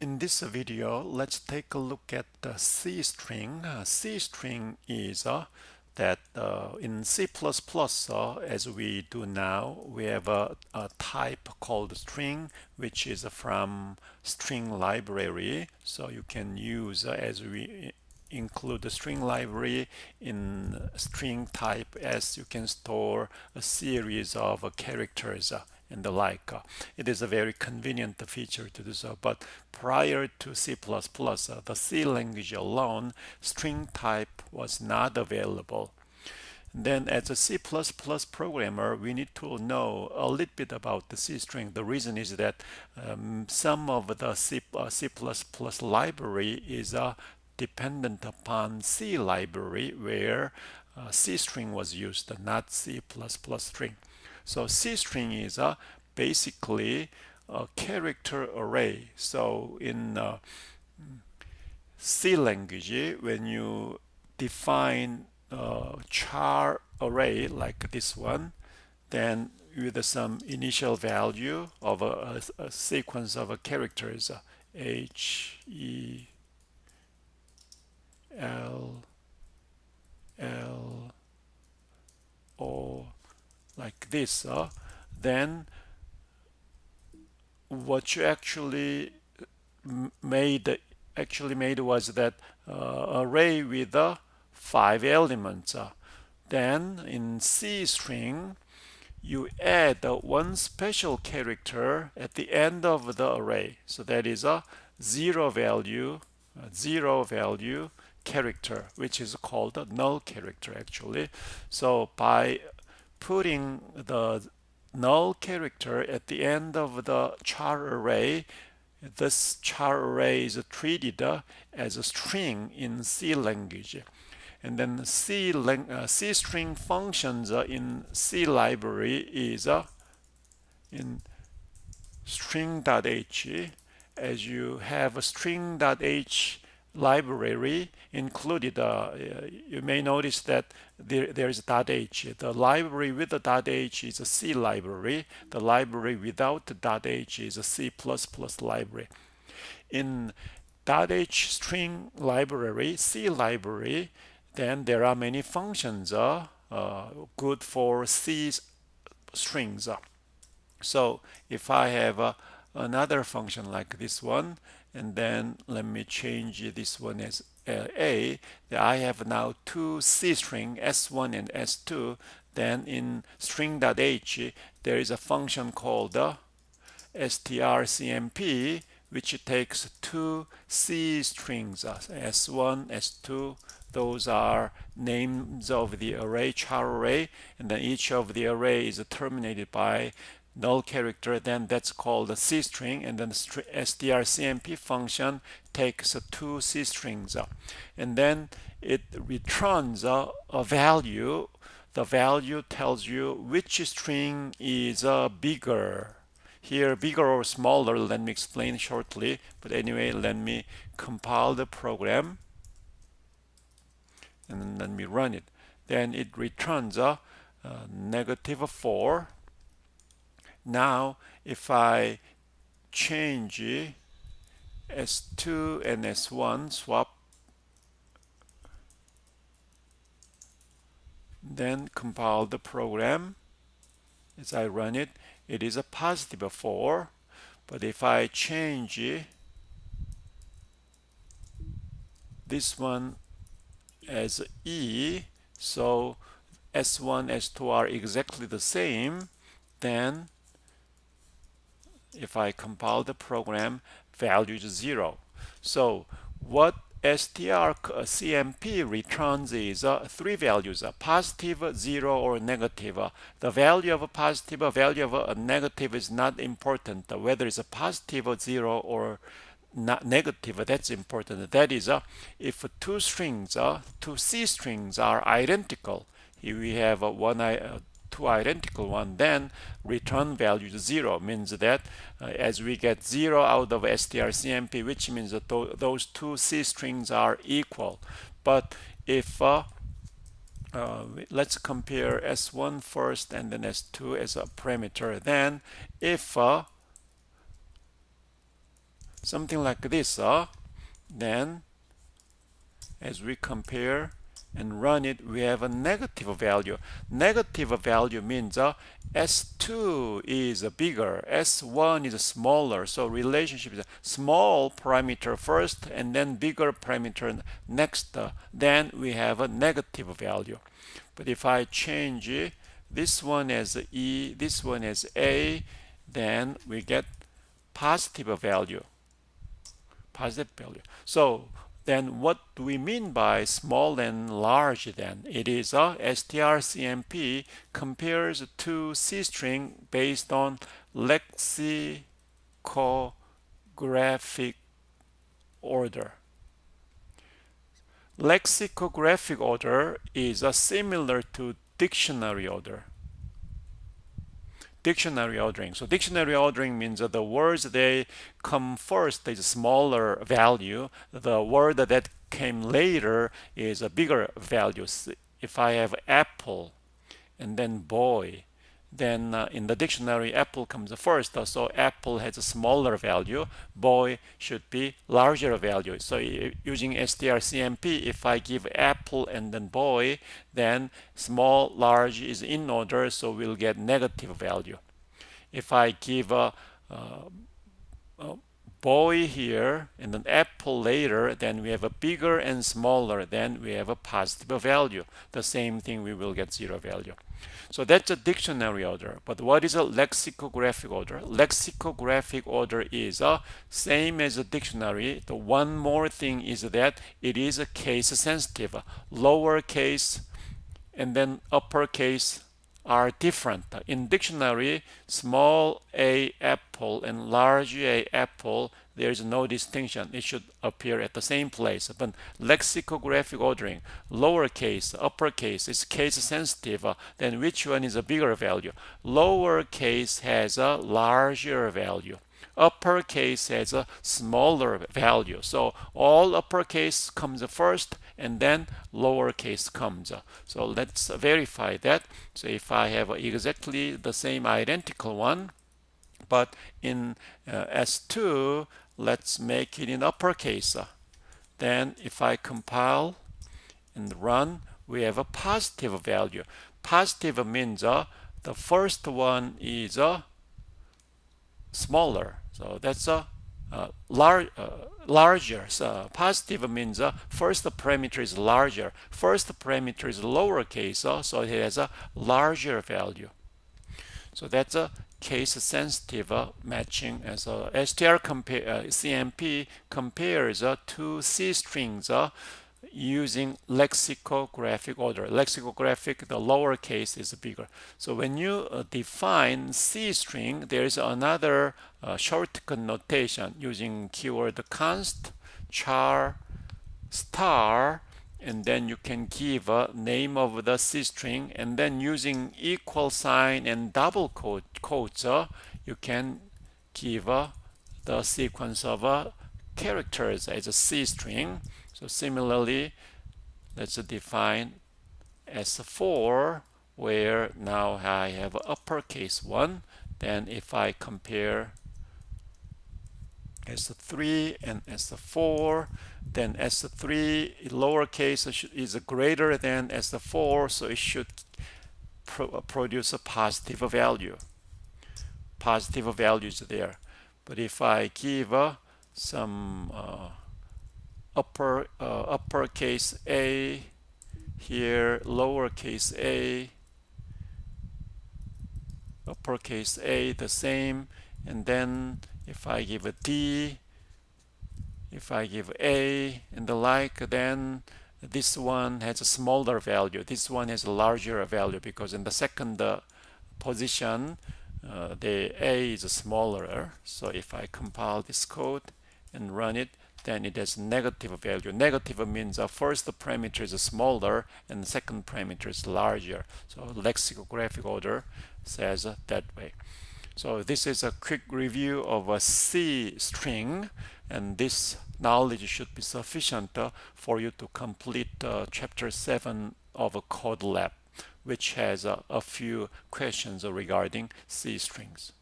In this video, let's take a look at the C string. C string is that in C++, as we do now, we have a type called string, which is from string library. So you can use as we include the string library in string type as you can store a series of characters and the like. It is a very convenient feature to do so, but prior to C++, the C language alone, string type was not available. Then as a C++ programmer, we need to know a little bit about the C string. The reason is that some of the C++ library is dependent upon C library where C string was used, not C++ string. So C string is basically a character array. So in C language, when you define a char array like this one, then with some initial value of a sequence of characters, H, E, L, L, O, like this, then what you made made was that array with 5 elements. Then in C string, you add one special character at the end of the array. So that is a zero value character, which is called a null character actually. So by putting the null character at the end of the char array, this char array is treated as a string in C language. And then C string functions in C library is in string.h. As you have a string.h library included, you may notice that there is .h. The library with the .h is a C library. The library without the .h is a C++ library. In .h string library, C library, then there are many functions good for C strings. So if I have another function like this one, and then let me change this one as A, then I have now two C string S1 and S2. Then in string.h, there is a function called strcmp, which takes two C strings, S1, S2. Those are names of the array, char array, and then each of the array is terminated by null character. Then that's called a C string, and then the strcmp function takes two C strings, and then it returns a value. The value tells you which string is bigger. Here, bigger or smaller, let me explain shortly. But anyway, let me compile the program and then let me run it. Then it returns a -4. Now, if I change S2 and S1, swap, then compile the program. As I run it, it is a +4. But if I change this one as E, so S1, S2 are exactly the same, then if I compile the program, value is 0. So what strcmp returns is three values, positive, 0, or negative. The value of a positive, value of a negative is not important. Whether it's a positive, 0, or not negative, that's important. That is, if two C strings are identical, here we have two identical one, then return value is 0. Means that as we get 0 out of strcmp, which means that those two C strings are equal. But if let's compare S1 first and then S2 as a parameter, then if something like this, then as we compare and run it, we have a negative value. Negative value means S2 is bigger, S1 is smaller. So relationship is small parameter first and then bigger parameter next. Then we have a negative value. But if I change this one as E, this one as A, then we get positive value. Positive value. So then what do we mean by small and large then? It is strcmp compares to cstring based on lexicographic order. Lexicographic order is similar to dictionary order. Dictionary ordering. So dictionary ordering means that the words they come first is a smaller value. The word that came later is a bigger value. If I have apple and then boy, then in the dictionary apple comes first. So apple has a smaller value, boy should be larger value. So using strcmp, if I give apple and then boy, then small large is in order, so we'll get negative value. If I give a boy here and an apple later, then we have a bigger and smaller, then we have a positive value. The same thing, we will get zero value. So that's a dictionary order. But what is a lexicographic order? Lexicographic order is same as a dictionary. The one more thing is that it is a case sensitive. Lowercase and then uppercase are different. In dictionary, small a apple and large a apple, there is no distinction. It should appear at the same place. But lexicographic ordering, lowercase, uppercase is case sensitive. Then which one is a bigger value? Lowercase has a larger value. Uppercase has a smaller value. So all uppercase comes first and then lowercase comes. So let's verify that. So if I have exactly the same identical one, but in S2, let's make it in uppercase. Then if I compile and run, we have a positive value. Positive means the first one is smaller. So that's a larger. So positive means first parameter is larger. First parameter is lowercase, so it has a larger value. So that's a case sensitive matching. And so CMP compares two C strings using lexicographic order. Lexicographic, the lowercase is bigger. So when you define C string, there is another shortcut notation using keyword const char star, and then you can give a name of the C string, and then using equal sign and double quotes, you can give the sequence of characters as a C string. So similarly, let's define S4, where now I have uppercase 1. Then if I compare S3 and S4, then S3 lowercase is greater than S4, so it should produce a positive value. Positive values there. But if I give some uppercase a here, lowercase a, uppercase a the same, and then if I give a D, if I give A and the like, then this one has a smaller value. This one has a larger value because in the second position, the A is smaller. So if I compile this code and run it, then it has negative value. Negative means first parameter is smaller and the second parameter is larger. So lexicographic order says that way. So this is a quick review of a C string, and this knowledge should be sufficient for you to complete chapter 7 of a code lab, which has a few questions regarding C strings.